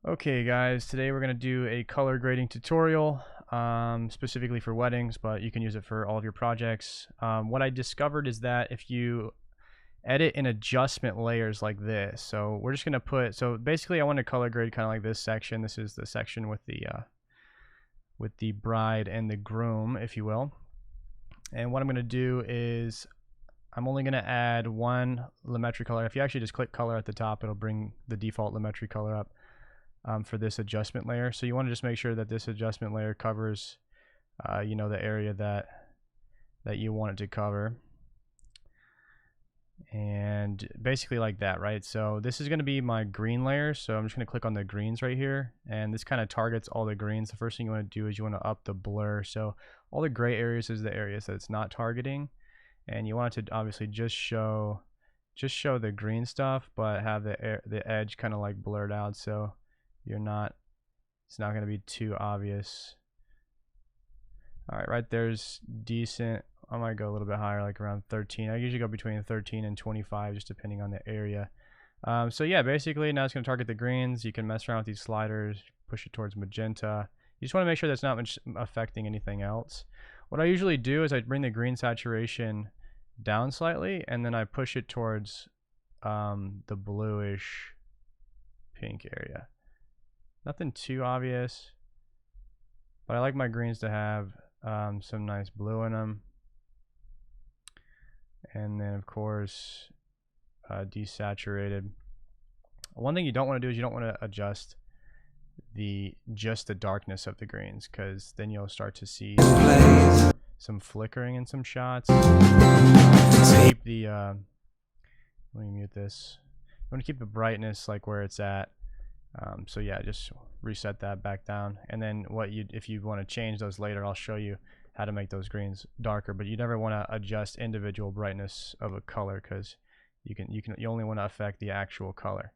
Okay guys, today we're going to do a color grading tutorial specifically for weddings, but you can use it for all of your projects. What I discovered is that if you edit in adjustment layers like this, so we're just going to put, so basically I want to color grade kind of like this section. This is the section with the bride and the groom, if you will. And what I'm going to do is I'm only going to add one Lumetri color. If you actually just click color at the top, it'll bring the default Lumetri color up. For this adjustment layer. So you want to just make sure that this adjustment layer covers the area that you want it to cover, and basically like that, right? So this is going to be my green layer, so I'm just going to click on the greens right here, and this kind of targets all the greens. The first thing you want to do is you want to up the blur, so all the gray areas is the areas that it's not targeting, and you want it to obviously just show the green stuff, but have the edge kind of like blurred out, so it's not going to be too obvious. Alright, right there's decent. I might go a little bit higher, like around 13. I usually go between 13 and 25, just depending on the area. So yeah, basically now it's going to target the greens. You can mess around with these sliders, push it towards magenta. You just want to make sure that's not affecting anything else. What I usually do is I bring the green saturation down slightly, and then I push it towards the bluish pink area. Nothing too obvious, but I like my greens to have some nice blue in them. And then of course desaturated. One thing you don't want to do is you don't want to adjust just the darkness of the greens, because then you'll start to see some flickering in some shots. Keep the let me mute this. You want to keep the brightness like where it's at. So yeah, just reset that back down, and then if you want to change those later, I'll show you how to make those greens darker. But you never want to adjust individual brightness of a color, because you only want to affect the actual color.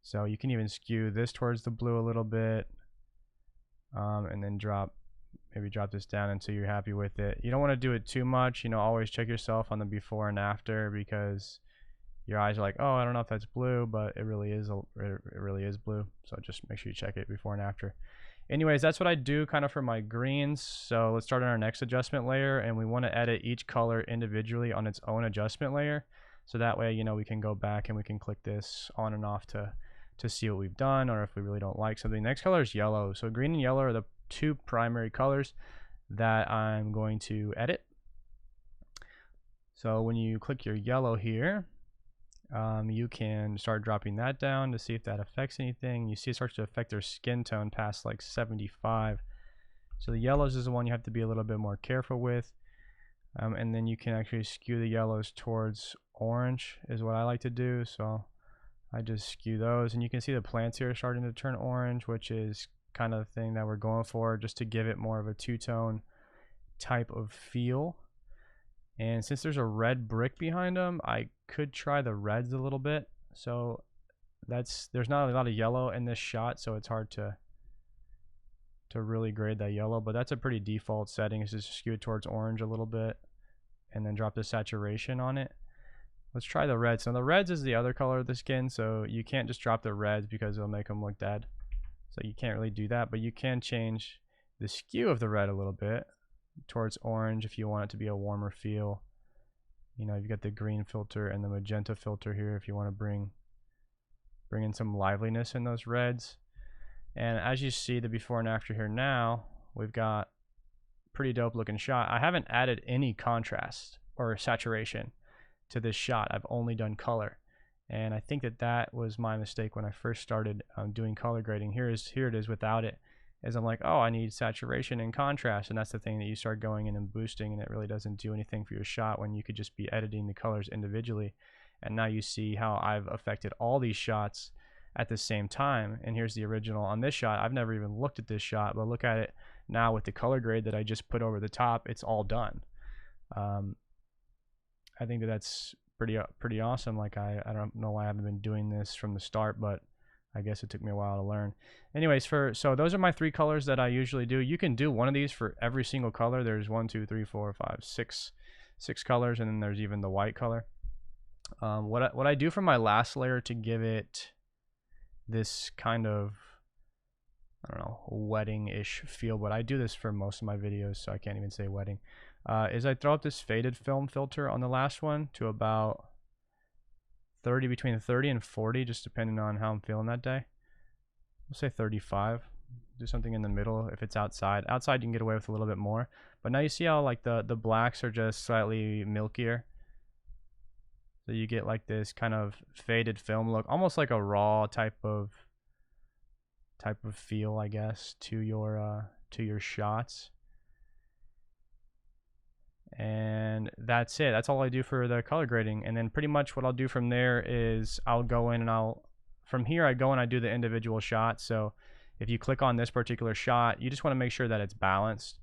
So you can even skew this towards the blue a little bit, and then maybe drop this down until you're happy with it. You don't want to do it too much. Always check yourself on the before and after, because your eyes are like, oh, I don't know if that's blue, but it really is blue. So just make sure you check it before and after. Anyways, that's what I do kind of for my greens. So let's start on our next adjustment layer, and we want to edit each color individually on its own adjustment layer. So that way, we can go back and we can click this on and off to see what we've done, or if we really don't like something. The next color is yellow. So green and yellow are the two primary colors that I'm going to edit. So when you click your yellow here, you can start dropping that down to see if that affects anything. You see it starts to affect their skin tone past like 75. So the yellows is the one you have to be a little bit more careful with. And then you can actually skew the yellows towards orange is what I like to do. So I just skew those, and you can see the plants here are starting to turn orange, which is kind of the thing that we're going for, just to give it more of a two-tone type of feel. And since there's a red brick behind them, I could try the reds a little bit. So there's not a lot of yellow in this shot, so it's hard to really grade that yellow, but that's a pretty default setting. Is just skew it towards orange a little bit, and then drop the saturation on it. Let's try the reds. So the reds is the other color of the skin, so you can't just drop the reds because it'll make them look dead. So you can't really do that, but you can change the skew of the red a little bit towards orange if you want it to be a warmer feel. You've got the green filter and the magenta filter here if you want to bring in some liveliness in those reds. And as you see the before and after here now, we've got pretty dope looking shot. I haven't added any contrast or saturation to this shot. I've only done color, and I think that was my mistake when I first started doing color grading. Here it is without it. As I'm like, oh, I need saturation and contrast, and that's the thing that you start going in and boosting, and it really doesn't do anything for your shot when you could just be editing the colors individually. And now you see how I've affected all these shots at the same time. And here's the original on this shot. I've never even looked at this shot, but look at it now with the color grade that I just put over the top. It's all done. I think that's pretty awesome. Like I don't know why I haven't been doing this from the start, but I guess it took me a while to learn. Anyways, so those are my three colors that I usually do. You can do one of these for every single color. There's 1, 2, 3, 4, 5, 6 colors, and then there's even the white color. What I do for my last layer to give it this kind of, I don't know, wedding-ish feel, but I do this for most of my videos, so I can't even say wedding, is I throw up this faded film filter on the last one to about 30, between 30 and 40, just depending on how I'm feeling that day. We'll say 35. Do something in the middle if it's outside. Outside you can get away with a little bit more, but now you see how like the blacks are just slightly milkier. So you get like this kind of faded film look, almost like a raw type of feel, I guess, to your shots. And that's it. That's all I do for the color grading. And then pretty much what I'll do from there is I'll go in and from here I go and I do the individual shots. So if you click on this particular shot, you just want to make sure that it's balanced.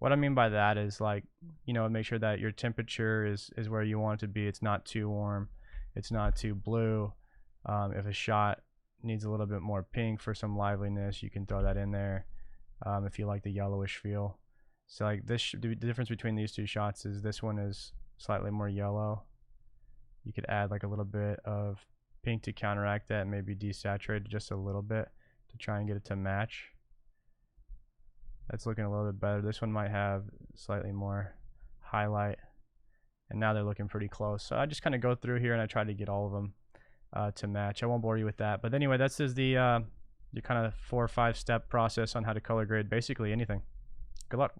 What I mean by that is, like, you know, make sure that your temperature is where you want it to be. It's not too warm, it's not too blue. If a shot needs a little bit more pink for some liveliness, you can throw that in there. If you like the yellowish feel. So like this, the difference between these two shots is this one is slightly more yellow. You could add like a little bit of pink to counteract that, maybe desaturate it just a little bit to try and get it to match. That's looking a little bit better. This one might have slightly more highlight, and now they're looking pretty close. So I just kind of go through here and I try to get all of them to match. I won't bore you with that, but anyway, that's the kind of 4 or 5 step process on how to color grade basically anything. Good luck.